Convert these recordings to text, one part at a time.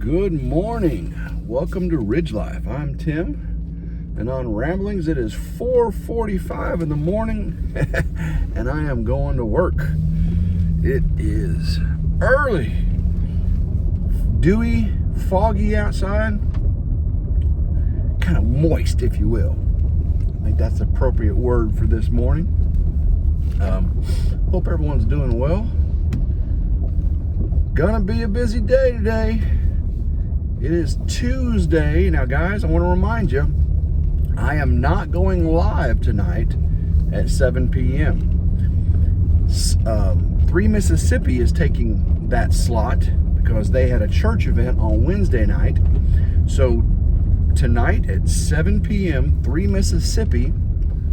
Good morning. Welcome to Ridge Life. I'm Tim, and on Ramblings it is 4:45 in the morning, and I am going to work. It is early, dewy, foggy outside, kind of moist, if you will. I think that's the appropriate word for this morning. Hope everyone's doing well. Gonna be a busy day today. It is Tuesday. Now, guys, I want to remind you, I am not going live tonight at 7 p.m. 3 Mississippi is taking that slot because they had a church event on Wednesday night. So tonight at 7 p.m., 3 Mississippi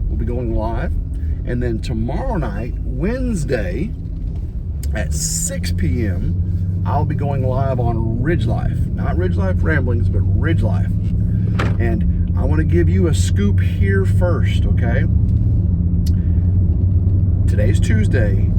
will be going live. And then tomorrow night, Wednesday, at 6 p.m., I'll be going live on RidgeLife. Not RidgeLife Ramblings, but RidgeLife. And I want to give you a scoop here first, okay? Today's Tuesday.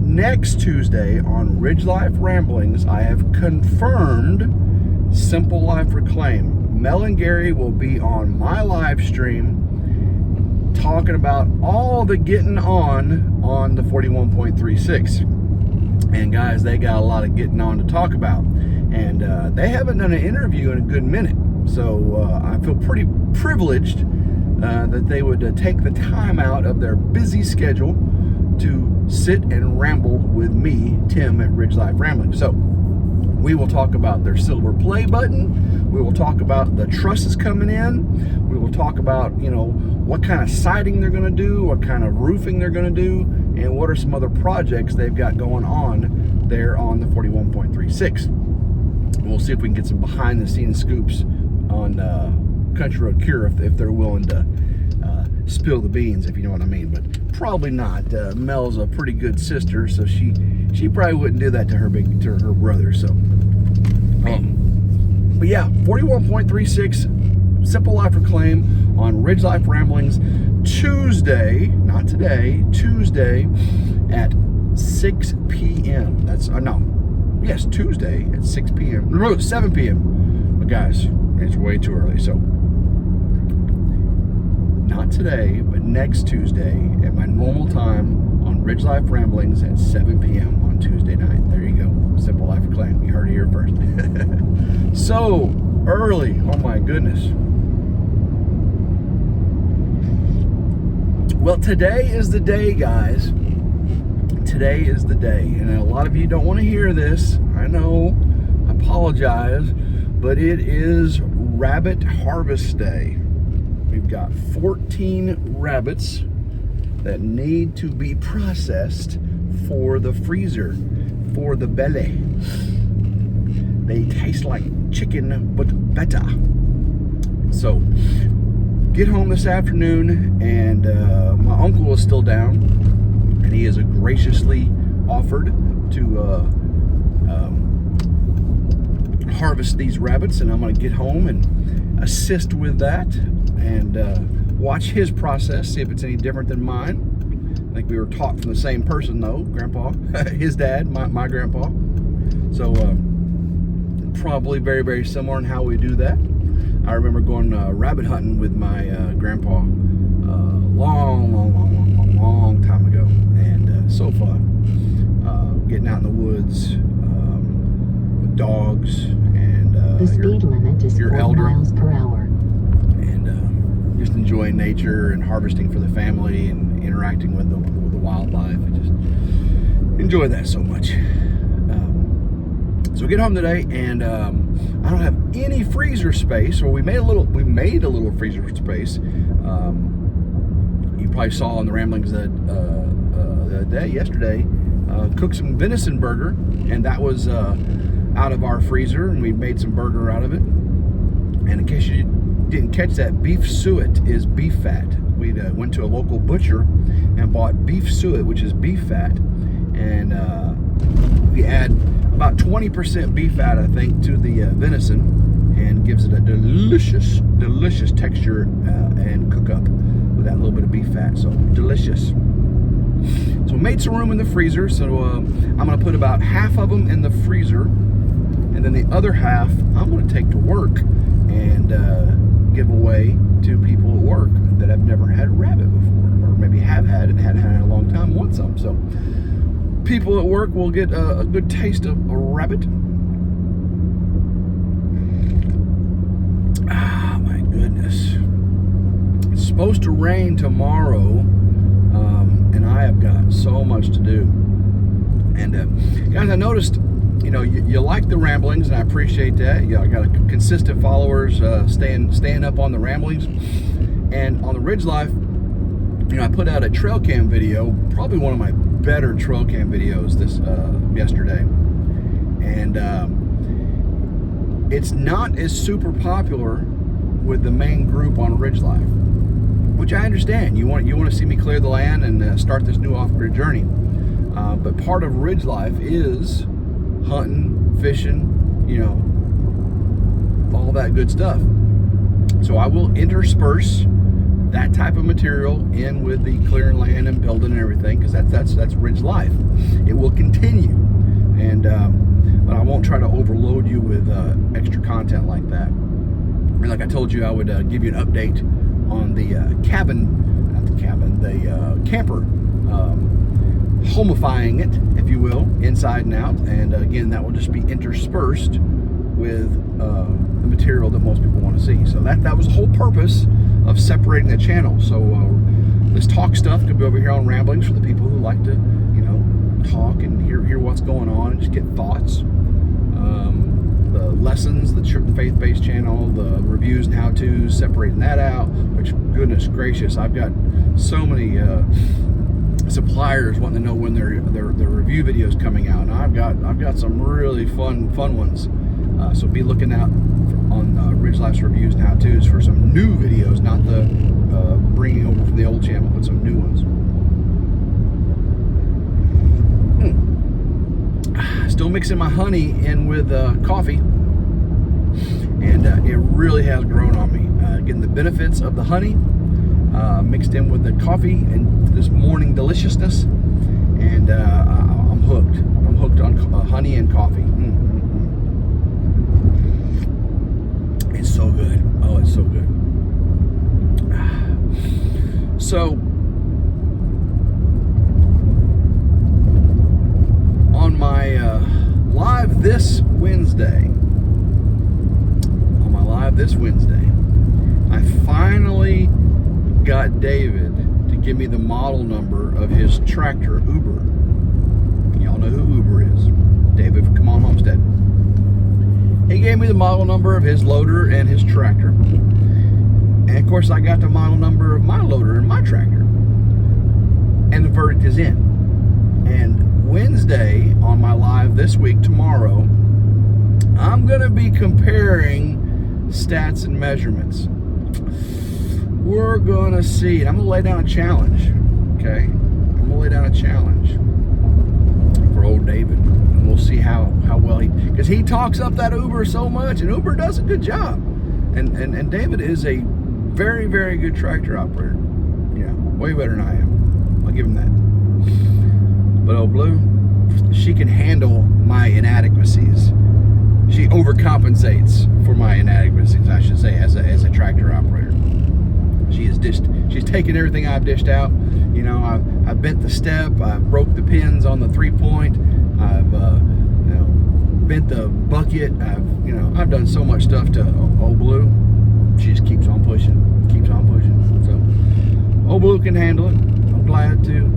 Next Tuesday on RidgeLife Ramblings, I have confirmed Simple Life Reclaim. Mel and Gary will be on my live stream talking about all the getting on the 41.36. And guys, they got a lot of getting on to talk about. And they haven't done an interview in a good minute. So I feel pretty privileged that they would take the time out of their busy schedule to sit and ramble with me, Tim, at RidgeLife Ramblings. So we will talk about their silver play button. We will talk about the trusses coming in. We will talk about, what kind of siding they're going to do, what kind of roofing they're going to do, and what are some other projects they've got going on there on the 41.36. We'll see if we can get some behind-the-scenes scoops on Country Road Cure if they're willing to spill the beans, if you know what I mean. But probably not. Mel's a pretty good sister, so she probably wouldn't do that to her brother. So, but yeah, 41.36 Simple Life Reclaim on RidgeLife Ramblings Tuesday, not today, Tuesday at 6 p.m. Yes, Tuesday at 6 p.m. No, 7 p.m. But guys, it's way too early. So, not today, but next Tuesday at my normal time on RidgeLife Ramblings at 7 p.m. on Tuesday night. There you go. Simple Life Reclaim. You heard it here first. So early. Oh my goodness. Well, today is the day, guys. Today is the day. And a lot of you don't want to hear this. I know. I apologize. But it is Rabbit Harvest Day. We've got 14 rabbits that need to be processed for the freezer, for the belly. They taste like chicken, but better. So, get home this afternoon, and my uncle is still down, and he has graciously offered to harvest these rabbits, and I'm going to get home and assist with that and watch his process, see if it's any different than mine. I think we were taught from the same person, though, Grandpa, his dad, my grandpa. So probably very, very similar in how we do that. I remember going rabbit hunting with my grandpa long time ago, and so fun. Getting out in the woods with dogs and the speed limit is 4 miles per hour. And just enjoying nature and harvesting for the family and interacting with the wildlife. I just enjoy that so much. So we get home today, and I don't have any freezer space, or we made a little freezer space. You probably saw on the Ramblings yesterday, cooked some Venison Burger, and that was out of our freezer, and we made some burger out of it. And in case you didn't catch that, beef suet is beef fat. We went to a local butcher and bought beef suet, which is beef fat, and we add about 20% beef fat, I think, to the venison, and gives it a delicious texture and cook up with that little bit of beef fat. So delicious. So we made some room in the freezer. So I'm going to put about half of them in the freezer, and and then the other half I'm going to take to work and give away to people at work that have never had rabbit before, or maybe have had it, hadn't had it in a long time, and want some. So people at work will get a good taste of a rabbit. Ah, my goodness. It's supposed to rain tomorrow, and I have got so much to do. And guys, I noticed, you like the ramblings, and I appreciate that. I got consistent followers staying up on the ramblings. And on the Ridge Life, I put out a trail cam video, probably one of my better trail cam videos yesterday. And it's not as super popular with the main group on Ridge Life, which I understand. You want to see me clear the land and start this new off-grid journey. But part of Ridge Life is hunting, fishing, all that good stuff. So I will intersperse that type of material in with the clearing land and building and everything, because that's Ridge Life. It will continue, but I won't try to overload you with extra content like that. And like I told you, I would give you an update on the camper. Homifying it, if you will, inside and out, and again, that will just be interspersed with the material that most people want to see. So that was the whole purpose of separating the channel. So this talk stuff could be over here on Ramblings for the people who like to, talk and hear what's going on and just get thoughts. The lessons, the faith-based channel, the reviews and how-tos, separating that out. Which, goodness gracious, I've got so many suppliers wanting to know when their review videos coming out, and I've got some really fun ones. So be looking out on RidgeLife's reviews and how-tos for some new videos, not the bringing over from the old channel, but some new ones. Still mixing my honey in with coffee, and it really has grown on me. Getting the benefits of the honey mixed in with the coffee and this morning deliciousness, and I'm hooked. I'm hooked on honey and coffee. It's so good. Oh, it's so good. So on my live this Wednesday, I finally got David to give me the model number of his tractor, Uber. Y'all know who Uber is. David from Come On Homestead. He gave me the model number of his loader and his tractor. And of course I got the model number of my loader and my tractor. And the verdict is in. And Wednesday on my live this week, tomorrow, I'm going to be comparing stats and measurements. We're going to see. And I'm going to lay down a challenge. Okay? I'm going to lay down a challenge for old David. And we'll see how well because he talks up that Uber so much, and Uber does a good job. And David is a very, very good tractor operator. Way better than I am. I'll give him that. But old Blue, she can handle my inadequacies. She overcompensates for my inadequacies, I should say, as a tractor operator. She's taken everything I've dished out. I've bent the step, I've broke the pins on the 3-point, I've bent the bucket, I've done so much stuff to old Blue. She just keeps on pushing. So old Blue can handle it. I'm glad to.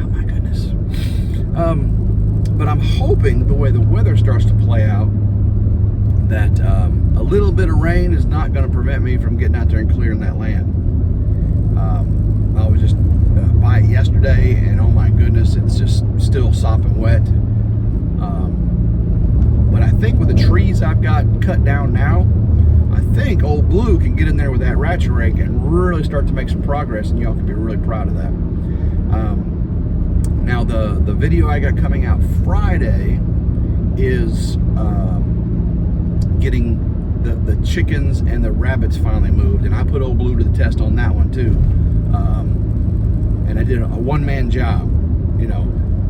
My goodness. But I'm hoping the way the weather starts to play out, that a little bit of rain is not going to prevent me from getting out there and clearing that land. I was just by it yesterday, and oh my goodness, it's just still sopping wet. But I think with the trees I've got cut down now, I think old Blue can get in there with that ratchet rake and really start to make some progress, and y'all can be really proud of that. Now the video I got coming out Friday is getting the chickens and the rabbits finally moved, and I put old Blue to the test on that one too. And I did a one-man job.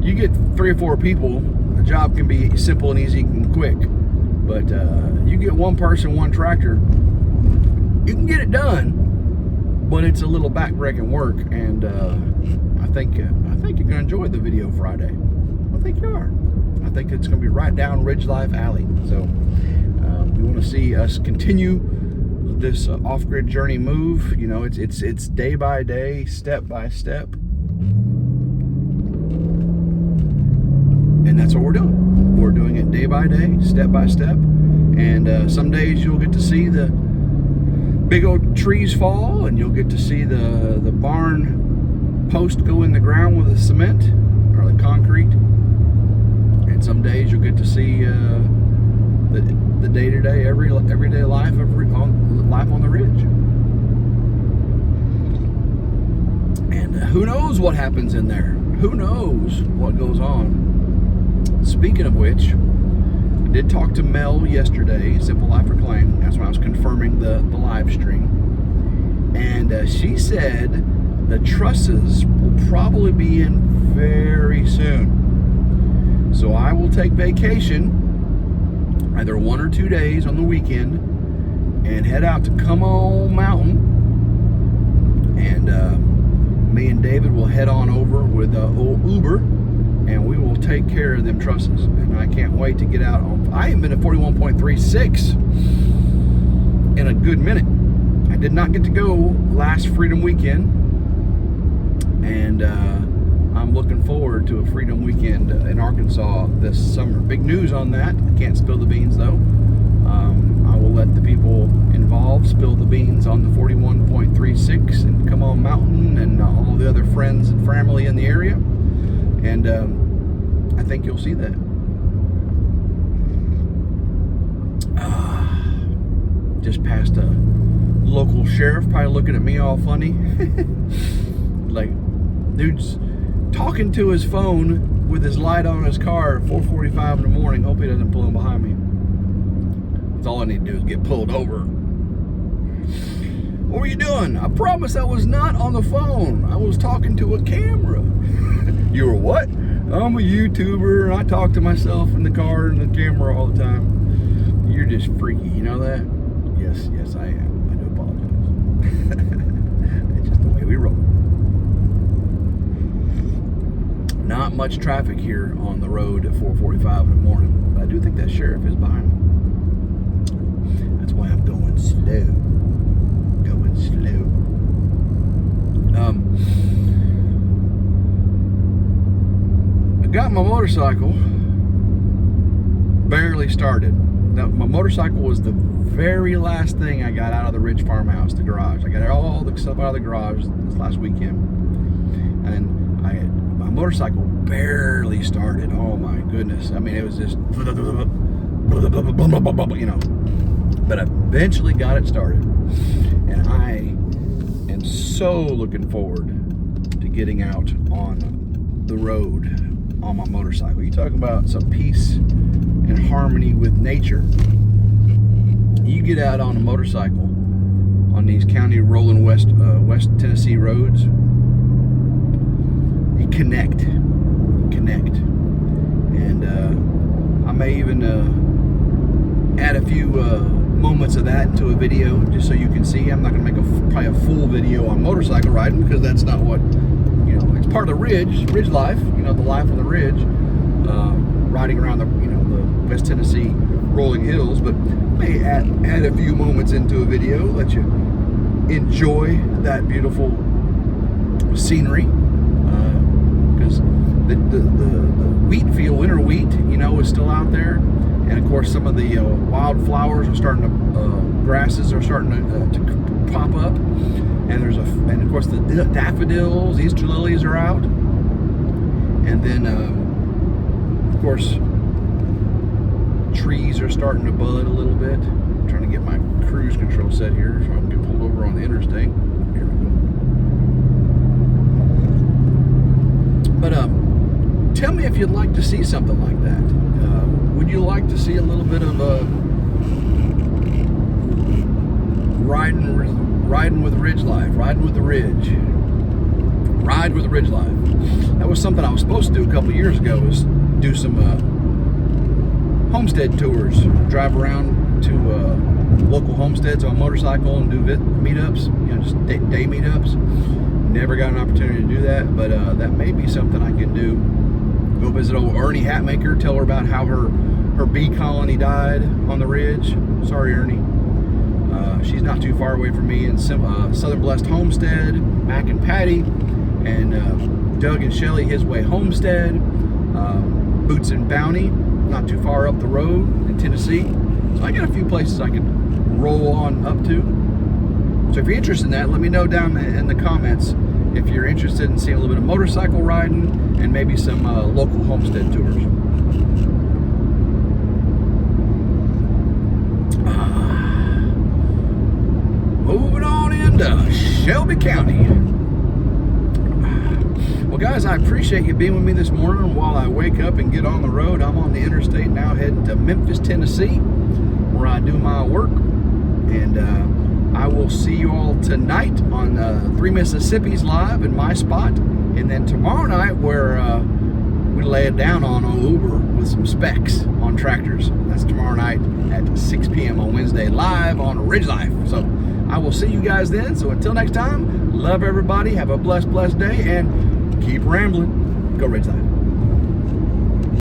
You get 3 or 4 people, the job can be simple and easy and quick. But you get one person, one tractor, you can get it done, but it's a little back-breaking work. And I think you're gonna enjoy the video Friday. I think you are. I think it's gonna be right down RidgeLife Alley. So you want to see us continue this off-grid journey move. You know, it's day by day, step by step, and that's what we're doing. We're doing it day by day, step by step. And some days you'll get to see the big old trees fall, and you'll get to see the barn post go in the ground with the cement or the concrete. And some days you'll get to see the day-to-day, everyday life life on the ridge. And who knows what happens in there? Who knows what goes on? Speaking of which, I did talk to Mel yesterday, Simple Life Reclaim. That's when I was confirming the live stream. And she said the trusses will probably be in very soon. So I will take vacation, either 1 or 2 days on the weekend, and head out to Come On Mountain. And me and David will head on over with old Uber, and we will take care of them trusses. And I can't wait to get out on. I haven't been at 41.36 in a good minute. I did not get to go last Freedom Weekend, and I'm looking forward to a Freedom Weekend in Arkansas this summer. Big news on that. Can't spill the beans though. I will let the people involved spill the beans on the 41.36 and Come On Mountain and all the other friends and family in the area. And I think you'll see that. Just passed a local sheriff, probably looking at me all funny. Like, dude's talking to his phone with his light on his car at 4:45 in the morning. Hope he doesn't pull in behind me. That's all I need to do is get pulled over. What were you doing? I promise I was not on the phone. I was talking to a camera. You were what? I'm a YouTuber and I talk to myself in the car and the camera all the time. You're just freaky, you know that? Yes, I am. I do apologize. It's just the way we roll. Not much traffic here on the road at 4:45 in the morning, but I do think that sheriff is behind me. That's why I'm going slow. I got my motorcycle barely started. Now, my motorcycle was the very last thing I got out of the Ridge farmhouse, the garage. I got all the stuff out of the garage this last weekend, and my motorcycle barely started. Oh my goodness! I mean, it was just, you know. But I eventually got it started, and I am so looking forward to getting out on the road on my motorcycle. You talk about some peace and harmony with nature. You get out on a motorcycle on these county rolling West Tennessee roads. You connect, and I may even add a few moments of that into a video just so you can see. I'm not going to make probably a full video on motorcycle riding because that's not what, you know, it's part of the ridge life, you know, the life on the ridge, riding around the, you know, the West Tennessee rolling hills. But may add a few moments into a video, let you enjoy that beautiful scenery, because the wheat field, winter wheat, you know, is still out there. And of course, some of the wildflowers are starting to, grasses are starting to pop up. And and of course the daffodils, Easter lilies are out. And then, of course, trees are starting to bud a little bit. I'm trying to get my cruise control set here so I can get pulled over on the interstate. Here we go. But tell me if you'd like to see something like that. Would you like to see a little bit of riding with RidgeLife, riding with the Ridge? Ride with RidgeLife. That was something I was supposed to do a couple of years ago, was do some homestead tours, drive around to local homesteads on a motorcycle and do meetups, you know, just day meetups. Never got an opportunity to do that, but that may be something I can do. Go visit old Ernie Hatmaker, tell her about how her bee colony died on the ridge. Sorry, Ernie. She's not too far away from me in Southern Blessed Homestead, Mac and Patty, and Doug and Shelly, His Way Homestead, Boots and Bounty, not too far up the road in Tennessee. So I got a few places I could roll on up to. So if you're interested in that, let me know down in the comments if you're interested in seeing a little bit of motorcycle riding and maybe some local homestead tours. Moving on into Shelby County. Well, guys, I appreciate you being with me this morning while I wake up and get on the road. I'm on the interstate now, heading to Memphis, Tennessee, where I do my work. And I will see you all tonight on Three Mississippis Live in my spot. And then tomorrow night, where we lay it down on Uber with some specs on tractors. That's tomorrow night at 6 p.m. on Wednesday, live on RidgeLife. So I will see you guys then. So until next time, love everybody. Have a blessed day, and keep rambling. Go RidgeLife.